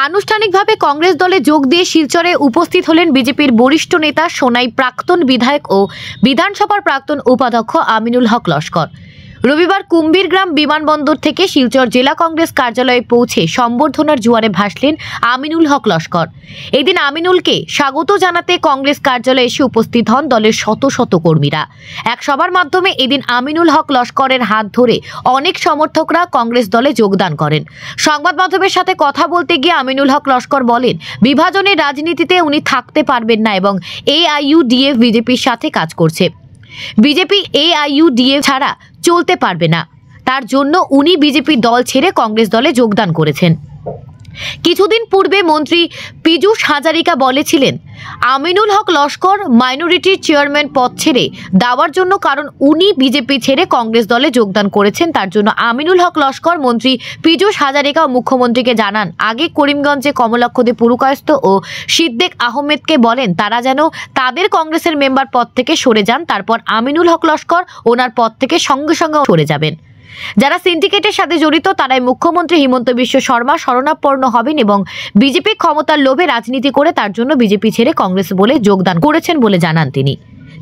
আনুষ্ঠানিকভাবে কংগ্রেস দলে যোগ দিয়ে শিলচরে উপস্থিত হলেন বিজেপির বরিষ্ঠ নেতা সোনাই প্রাক্তন বিধায়ক ও বিধানসভার প্রাক্তন উপাধ্যক্ষ আমিনুল হক লস্কর। রবিবার কুম্ভীরগ্রাম বিমানবন্দর থেকে শিলচর জেলা কংগ্রেস কার্যালয়ে পৌঁছে সম্বর্ধনার জোয়ারে ভাসলেন আমিনুল হক লস্কর। এদিন আমিনুলকে স্বাগত জানাতে কংগ্রেস কার্যালয়ে এসে উপস্থিত হন দলের শত শত কর্মীরা। এক সভার মাধ্যমে এদিন আমিনুল হক লস্করের হাত ধরে অনেক সমর্থকরা কংগ্রেস দলে যোগদান করেন। সংবাদ মাধ্যমের সাথে কথা বলতে গিয়ে আমিনুল হক লস্কর বলেন, বিভাজনের রাজনীতিতে উনি থাকতে পারবেন না এবং AIUDF বিজেপির সাথে কাজ করছে। বিজেপি AIUDF ছাড়া চলতে পারবে না, তার জন্য উনি বিজেপি দল ছেড়ে কংগ্রেস দলে যোগদান করেছেন। কিছুদিন পূর্বে মন্ত্রী পীযূষ হাজারিকা বলেছিলেন আমিনুল হক লস্কর মাইনরিটির চেয়ারম্যান পদ ছেড়ে দেওয়ার জন্য, কারণ উনি বিজেপি ছেড়ে কংগ্রেস দলে যোগদান করেছেন। তার জন্য আমিনুল হক লস্কর মন্ত্রী পীযূষ হাজারিকা ও মুখ্যমন্ত্রীকে জানান। আগে করিমগঞ্জে কমলাক্ষ দে পুরকায়স্থ ও সিদ্দিক আহমেদকে বলেন তারা যেন তাদের কংগ্রেসের মেম্বার পদ থেকে সরে যান। তারপর আমিনুল হক লস্কর ওনার পদ থেকে সঙ্গে সঙ্গে সরে যাবেন। যারা সিন্ডিকেটের সাথে জড়িত তারাই মুখ্যমন্ত্রী হিমন্ত বিশ্ব শর্মা শরণাপন্ন হবেন এবং বিজেপি ক্ষমতার লোভে রাজনীতি করে তার জন্য বিজেপি ছেড়ে কংগ্রেস বলে যোগদান করেছেন বলে জানান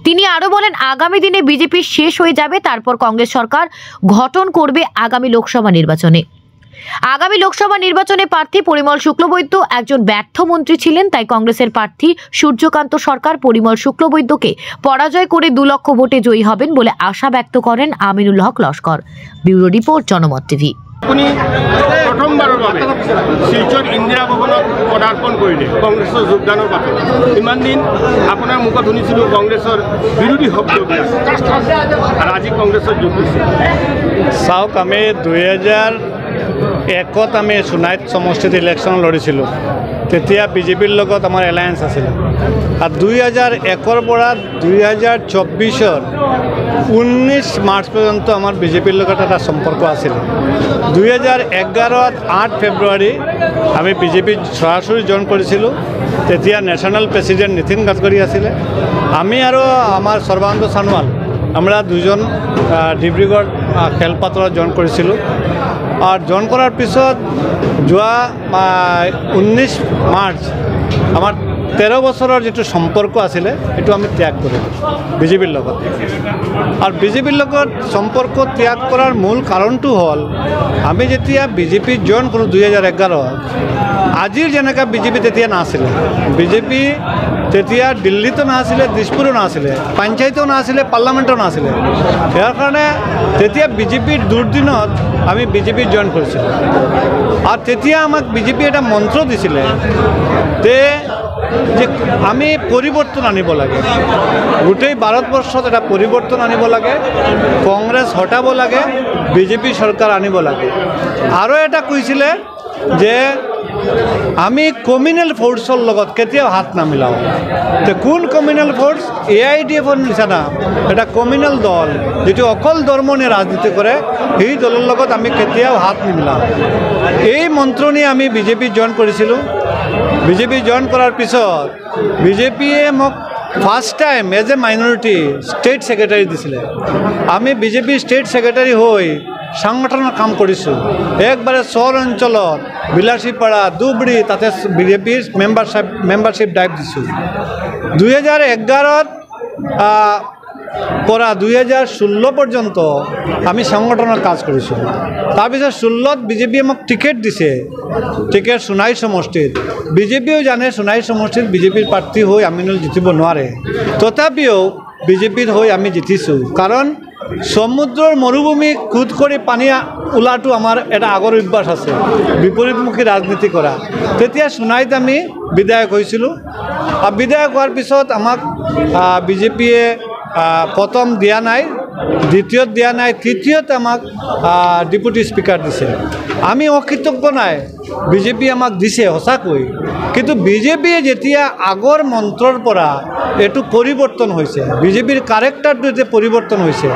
তিনি আরো বলেন আগামী দিনে বিজেপি শেষ হয়ে যাবে, তারপর কংগ্রেস সরকার গঠন করবে আগামী লোকসভা নির্বাচনে। আগামী লোকসভা নির্বাচনে প্রার্থী পরিমল শুক্লবৈদ্য একজন ব্যর্থ মন্ত্রী ছিলেন, তাই কংগ্রেসের প্রার্থী সূর্যকান্ত সরকার পরিমল শুক্লবৈদ্যকে পরাজয় করে 2 লক্ষ ভোটে জয়ী হবেন বলে আশা ব্যক্ত করেন আমিনুল হক লস্কর। ব্যুরো রিপোর্ট, জনমত টিভি। আপুনি প্ৰথমবাৰৰ বাবে শিলচৰ ইন্দিৰা ভৱনত পদাৰ্পণ কৰিলে কংগ্ৰেছৰ যোগদানৰ পাছত। ইমান দিন আপোনাৰ মুখত শুনিছিলোঁ কংগ্ৰেছৰ বিৰোধী শব্দবিলাক, আৰু আজি কংগ্ৰেছত যোগ দিছে। চাওক, আমি 2001ত আমি সোনাইত সমষ্টিত ইলেকশ্যন লৰিছিলোঁ। তেতিয়া বিজেপিৰ লগত আমাৰ এলায়েন্স আছিলে, আৰু 2001ৰ পৰা 2024ৰ 19 মাৰ্চ পৰ্যন্ত আমাৰ বিজেপিৰ লগত এটা সম্পৰ্ক আছিল। 2011ত 8 ফেব্ৰুৱাৰী আমি বিজেপিত সৰাসৰি জইন কৰিছিলোঁ। তেতিয়া নেশ্যনেল প্ৰেচিডেণ্ট নীতিন গাডকাৰী আছিলে। আমি আৰু আমাৰ সৰ্বানন্দ সোণোৱাল আমৰা দুজন ডিব্ৰুগড় খেলপাত্ৰত জইন কৰিছিলোঁ। আৰু জইন কৰাৰ পিছত যোৱা 19 মাৰ্চ আমাৰ 13 বছৰৰ যিটো সম্পৰ্ক আছিলে সেইটো আমি ত্যাগ কৰিলোঁ বিজেপিৰ লগত। আৰু বিজেপিৰ লগত সম্পৰ্ক ত্যাগ কৰাৰ মূল কাৰণটো হ'ল আমি যেতিয়া বিজেপি জইন কৰোঁ 2011ত, আজিৰ যেনেকৈ বিজেপি তেতিয়া নাছিলে। বিজেপি তেতিয়া দিল্লীতো নাছিলে, দিছপুৰো নাছিলে, পঞ্চায়তো নাছিলে, পাৰ্লামেণ্টো নাছিলে। ইয়াৰ কাৰণে তেতিয়া বিজেপিৰ দুৰ্দিনত আমি বিজেপি জইন কৰিছিলোঁ। আৰু তেতিয়া আমাক বিজেপি এটা মন্ত্ৰ দিছিলে যে আমি পৰিৱৰ্তন আনিব লাগে, গোটেই ভাৰতবৰ্ষত এটা পৰিৱৰ্তন আনিব লাগে, কংগ্ৰেছ হটাব লাগে, বিজেপি চৰকাৰ আনিব লাগে। আৰু এটা কৈছিলে যে আমি কমিউনেল ফ'ৰ্চৰ লগত কেতিয়াও হাত নামিলাওঁ। তো কোন কমিউনেল ফ'ৰ্চ? AIDFৰ নিচিনা এটা কমিউনেল দল যিটো অকল ধৰ্ম নিয়ে ৰাজনীতি কৰে, সেই দলৰ লগত আমি কেতিয়াও হাত নিমিলাওঁ। এই মন্ত্ৰ নিয়ে আমি বিজেপি জইন কৰিছিলোঁ। বিজেপি জইন কৰাৰ পিছত বিজেপিয়ে মোক first time as a minority state secretary দিছিলে। আমি বিজেপি ষ্টেট ছেক্ৰেটাৰী হৈ সংগঠনৰ কাম কৰিছোঁ। একবাৰে চহৰ অঞ্চলত বিলাসীপাৰা, ধুবুৰী, তাতে বিজেপিৰ মেম্বাৰশ্বিপ ড্ৰাইভ দিছোঁ। 2011ত পৰা 2016 পৰ্যন্ত আমি সংগঠনৰ কাজ কৰিছোঁ। তাৰপিছত 16ত বিজেপিয়ে মোক টিকেট দিছে, টিকেট সোনাই সমষ্টিত। বিজেপিও জানে সোনাই সমষ্টিত বিজেপিৰ প্ৰাৰ্থী হৈ আমিনুল জিতিব নোৱাৰে, তথাপিও বিজেপিৰ হৈ আমি জিতিছোঁ। কাৰণ সমুদ্ৰৰ মৰুভূমি খোদ কৰি পানী ওলাটো আমাৰ এটা আগৰ অভ্যাস আছে, বিপৰীতমুখী ৰাজনীতি কৰা। তেতিয়া সোনাইত আমি বিধায়ক হৈছিলোঁ। আৰু বিধায়ক হোৱাৰ পিছত আমাক বিজেপিয়ে প্ৰথম দিয়া নাই, দ্বিতীয়ত দিয়া নাই, তৃতীয়ত আমাক ডেপুটি স্পীকাৰ দিছে। আমি অকৃতজ্ঞ নাই, বিজেপি আমাক দিছে সঁচাকৈ। কিন্তু বিজেপিয়ে যেতিয়া আগৰ মন্ত্ৰৰ পৰা এইটো পৰিৱৰ্তন হৈছে, বিজেপিৰ কাৰেক্টাৰটো এতিয়া পৰিৱৰ্তন হৈছে।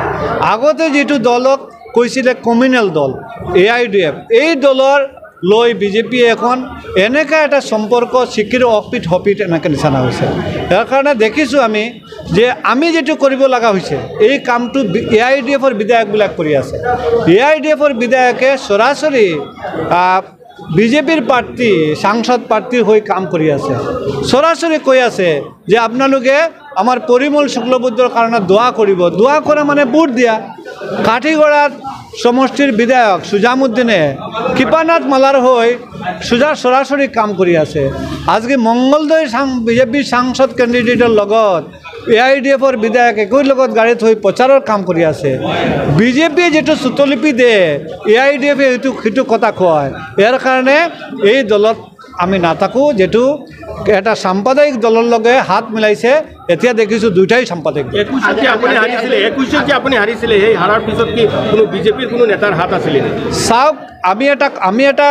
আগতে যিটো দলক কৈছিলে কমিউনেল দল AIDF, এই দলৰ লৈ বিজেপিয়ে এখন এনেকৈ এটা সম্পৰ্ক চিকিৰ অপিট হপিট এনেকৈ নিচিনা হৈছে। ইয়াৰ কাৰণে দেখিছোঁ আমি যে আমি যেটো কৰিব লগা হৈছে এই কামটো AIDFৰ বিধায়কবিলাক কৰি আছে। AIDFৰ বিধায়কে সৰাসৰি বিজেপিৰ প্ৰাৰ্থী সাংসদ প্ৰাৰ্থীৰ হয়ে কাম কৰি আছে সরাসরি কৈ আছে যে আপোনালোকে আমার পরিমল শুক্লবৈদ্যর কারণে দোয়া করিব দোয়া করে মানে ভোট দিয়া কাঠিগড়ার সমষ্টির বিধায়ক সুজামুদ্দিনে কৃপানাথ মালার হয়ে সরাসরি কাম কৰি আছে আজকে মঙ্গলদৈ বিজেপিৰ সাংসদ ক্যান্ডিডেটেৰ লগত AIDFৰ বিধায়ক একই লগত গাড়ীত হৈ প্ৰচাৰৰ কাম কৰি আছে বিজেপিয়ে যেটো সুতলিপি দে AIDF সেইটো কথা কয় ইয়াৰ কাৰণে এই দলত আমি নাথাকো যেটো এটা সাম্প্ৰদায়িক দলৰ লগে হাত মিলাইছে এতিয়া দেখিছো দুইটাই সাম্প্ৰদায়িক 21 আপুনি হাৰিছিলে এই হাৰাৰ পিছত কি কোনো বিজেপিৰ কোনো নেতাৰ হাত আছিল চাওক আমি এটা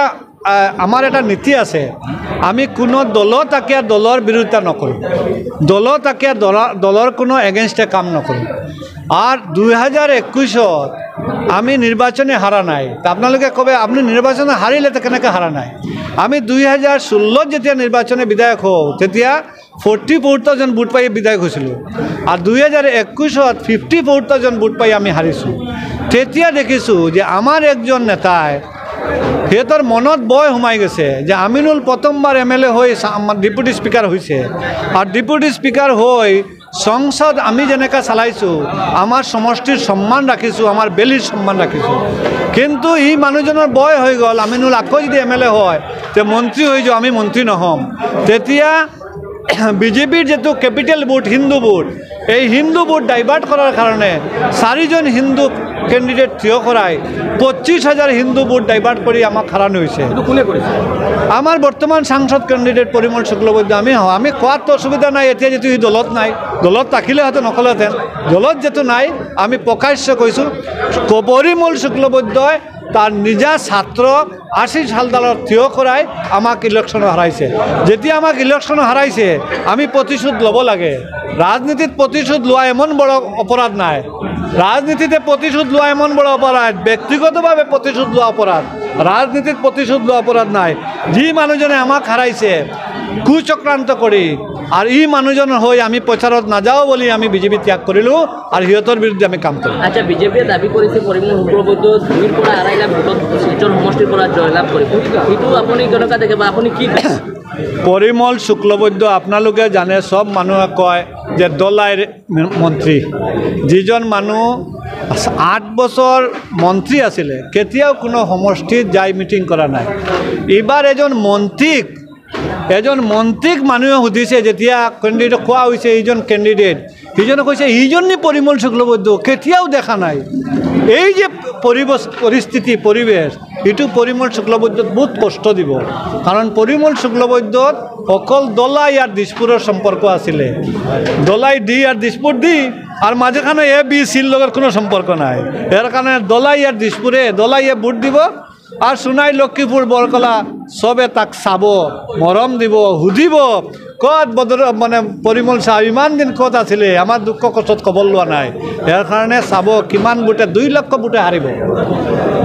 আমাৰ একটা নীতি আছে আমি কোনো দলতাকিয়া দলৰ বিৰোধিতা নকৰোঁ দলতাকিয়া দলৰ কোনো এগেইনস্টে কাম নকৰোঁ আর 2021 আমি নির্বাচনে হারা নাই আপনাদের কবে আপনি নির্বাচনে হারিলে তো কেনেকৈ হারা নাই আমি 2016 যেতিয়া নির্বাচনে বিধায়ক হওঁ তেতিয়া 44,000 ভোট পাই বিধায়ক হয়েছিলো আর 2021 54,000 ভোট পাই আমি হারিছো তেতিয়া দেখিছো যে আমার একজন নেতায় সিহঁতৰ মনত বয় সোমাই গৈছে যে আমিনুল প্ৰথমবাৰ MLA হৈ ডিপুটি স্পিকাৰ হৈছে আৰু ডিপুটি স্পিকাৰ হৈ সংসদ আমি যেনেকৈ চালাইছোঁ আমাৰ সমষ্টিৰ সন্মান ৰাখিছোঁ আমাৰ বেলিৰ সন্মান ৰাখিছোঁ কিন্তু এই মানুহজনৰ বয় হৈ গ'ল আমিনুল আকৌ যদি MLA হয় তে মন্ত্ৰী হৈ যাওঁ আমি মন্ত্ৰী নহ'ম তেতিয়া বিজেপিৰ যেটো কেপিটেল ভোট হিন্দু ভোট এই হিন্দু ভোট ডাইভার্ট করার কারণে 4 জন হিন্দু ক্যান্ডিডেট থিয় করায় 25,000 হিন্দু ভোট ডাইভার্ট করে আমাক হারানো হয়েছে আমার বর্তমান সাংসদ ক্যান্ডিডেট পরিমল শুক্লবৈদ্য আমি কোয়ার তো অসুবিধা নাই এতিয়া যেহেতু এই দলত নাই দলত থাকিলে হয়তো নকলেহেঁতেন দলত যেহেতু নাই আমি প্রকাশ্য কৈছোঁ পরিমল শুক্লবৈদ্যই তার নিজা ছাত্র আশিস হালদারক থিয় করাই আমাক ইলেকশনে হারাইছে যেতিয়া আমাক ইলেকশনে হারাইছে আমি প্রতিশোধ লব লাগে রাজনীতিত প্রতিশোধ লওয়া এমন বড় অপরাধ নাই রাজনীতিতে প্রতিশোধ লওয়া এমন বড় অপরাধ ব্যক্তিগতভাবে প্রতিশোধ লওয়া অপরাধ রাজনীতিত প্রতিশোধ লওয়া অপরাধ নাই যি মানুহজনে আমাক হারাইছে কুচক্রান্ত করি আর এই মানুহজনের হয়ে আমি প্রচারত নাযাও বলি আমি বিজেপি ত্যাগ করিলো আর সিহঁতৰ বিৰুদ্ধে আমি কাম কৰি আচ্ছা বিজেপিয়ে দাবি কৰেছে পৰিমল শুক্লবৈদ্য 2ৰ পৰা 2.5 লাখ ভোটত শিলচৰ সমষ্টিৰ পৰা জয়লাভ কৰিব কিন্তু আপনি কেনেকুৱা দেখে বা আপনি কি পৰিমল শুক্লবৈদ্য আপনালোকে জানে সব মানুহে কয় যে দলাইৰ মন্ত্রী যিজন মানুহ 8 বছর মন্ত্রী আছিলে কেতিয়াও কোনো সমষ্টিত যাই মিটিং করা নাই এবার এজন মন্ত্রীক মানুহে সুধিছে যেতিয়া ক্যান্ডিডেট কোৱা হৈছে এইজন ক্যান্ডিডেট সিজনে কৈছে এইজননি পরিমল শুক্লবৈদ্য কেতিয়াও দেখা নাই এই যে পরিস্থিতি পরিবেশ এটু পরিমল শুক্লবৈদ্যত বহুত কষ্ট দিব কারণ পরিমল শুক্লবৈদ্যত অকল দলাই আর দিশপুরের সম্পর্ক আছিলে দলাই ডি আর দিশপুর ডি আর মাঝখানে ABC-র লগত কোনো সম্পর্ক নাই এর কারণে দলাই আর দিশপুরে দলাইয়ে ভোট দিব আর সোনাই লক্ষ্মীপুর বরকলা সবে তাক চাব মরম দিব সুধিব কত বদল মানে পরিমল সাহেব ইমান দিন কত আছিলে আমার দুঃখ কষ্টত খবর লোৱা নাই ইয়াৰ কাৰণে চাব কিমান ভোটে 2 লক্ষ ভোটে হাৰিব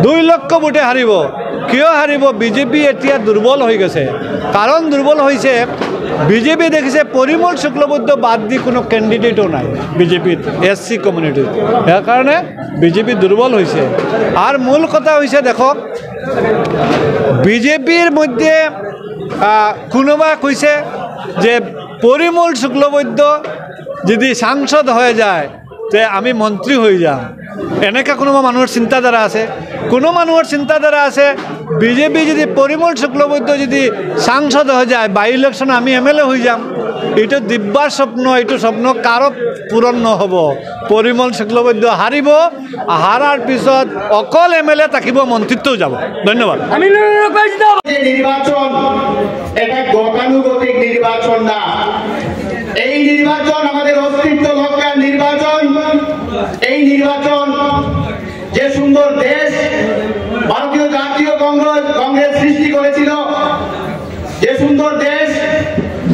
2 লক্ষ ভোটে হাৰিব কিয় হাৰিব বিজেপি এতিয়া দুৰ্বল হৈ গৈছে কাৰণ দুৰ্বল হৈছে বিজেপি দেখিছে পৰিমল শুক্লবৈদ্য বাদ দি কোনো ক্যান্ডিডেটও নাই বিজেপিত SC কমিউনিটি ইয়াৰ কাৰণে বিজেপি দুর্বল হৈছে আর মূল কথা হৈছে দেখক বিজেপির মধ্যে কোনোবা কৈছে যে পরিমল শুক্লবৈদ্য যদি সাংসদ হয়ে যায় তে আমি মন্ত্রী হয়ে যাম এনেকা কোনো মানুহৰ চিন্তাধাৰা আছে কোনো মানুহৰ চিন্তাধারা আছে বিজেপি যদি পরিমল শুক্লবৈদ্য যদি সাংসদ হয়ে যায় বাই ইলেকশন আমি MLA হয়ে যাম এইটো দিব্যাৰ স্বপ্ন এইটো স্বপ্ন কারো পূরণ নহব পরিমল শুক্লবৈদ্য হারিব হারার পিছত অকল MLA থাকিব মন্ত্রিত্বও যাব ধন্যবাদ নির্বাচন এটা গতানুগতিক নির্বাচন না এই নির্বাচন আমাদের অস্তিত্ব রক্ষার নির্বাচন এই নির্বাচন যে সুন্দর দেশ ভারতীয় জাতীয় কংগ্রেস সৃষ্টি করেছিল যে সুন্দর দেশ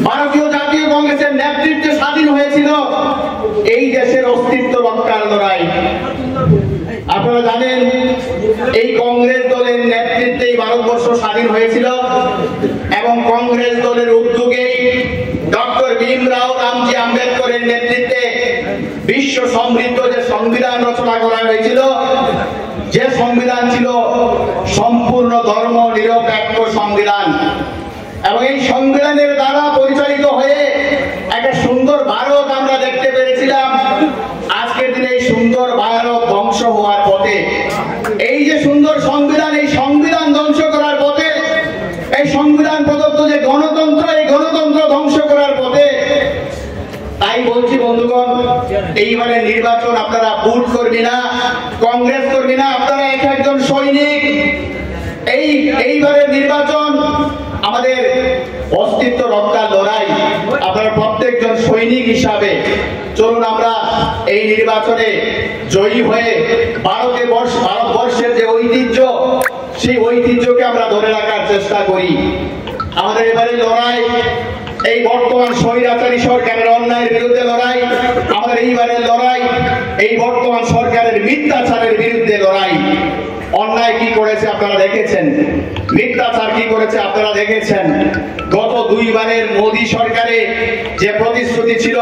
ভারতীয় জাতীয় কংগ্রেসের নেতৃত্বে স্বাধীন হয়েছিল এই দেশের অস্তিত্ব রক্ষার লড়াই আপনারা জানেন এই কংগ্রেস দলের নেতৃত্বেই ভারতবর্ষ স্বাধীন হয়েছিল এবং কংগ্রেস দলের উদ্যোগেই ডক্টর ভীমরাও রামজি আম্বেদকরের নেতৃত্বে বিশ্ব সমৃদ্ধ যে সংবিধান রচনা করা হয়েছিল যে সংবিধান ছিল সম্পূর্ণ ধর্ম নিরপেক্ষ সংবিধান, এবং এই সংবিধানের দ্বারা পরিচালিত হয়ে একটা সুন্দর ভারত আমরা দেখতে পেরেছিলাম। আজকের দিনে এই সুন্দর ভারত ধ্বংস হওয়ার পথে, এই যে সুন্দর সংবিধান, এই সংবিধান ধ্বংস করার পথে, এই সংবিধান প্রদত্ত যে গণতন্ত্র, এই গণতন্ত্র ধ্বংস করার পথে। তাই বলছি বন্ধুগণ, এইবারে নির্বাচন আপনারা ভোট করবি না, কংগ্রেস করবি না, আপনারা এক একজন সৈনিক। এইবারের নির্বাচন আমাদের অস্তিত্ব রক্ষার লড়াই। আপনারা প্রত্যেকজন সৈনিক হিসাবে চলুন আমরা এই নির্বাচনে জয়ী হয়ে ভারতবর্ষের যে ঐতিহ্য, সেই ঐতিহ্যকে আমরা ধরে রাখার চেষ্টা করি। আমাদের এবারে লড়াই এই বর্তমান স্বৈরাচারী সরকারের অন্যায়ের বিরুদ্ধে লড়াই, আমাদের এইবারের লড়াই এই বর্তমান সরকারের মিথ্যাচারের বিরুদ্ধে লড়াই। অন্যায় কি করেছে আপনারা দেখেছেন, মিথ্যাচার কি করেছে আপনারা দেখেছেন। গত দুইবারের মোদী সরকারে যে প্রতিশ্রুতি ছিল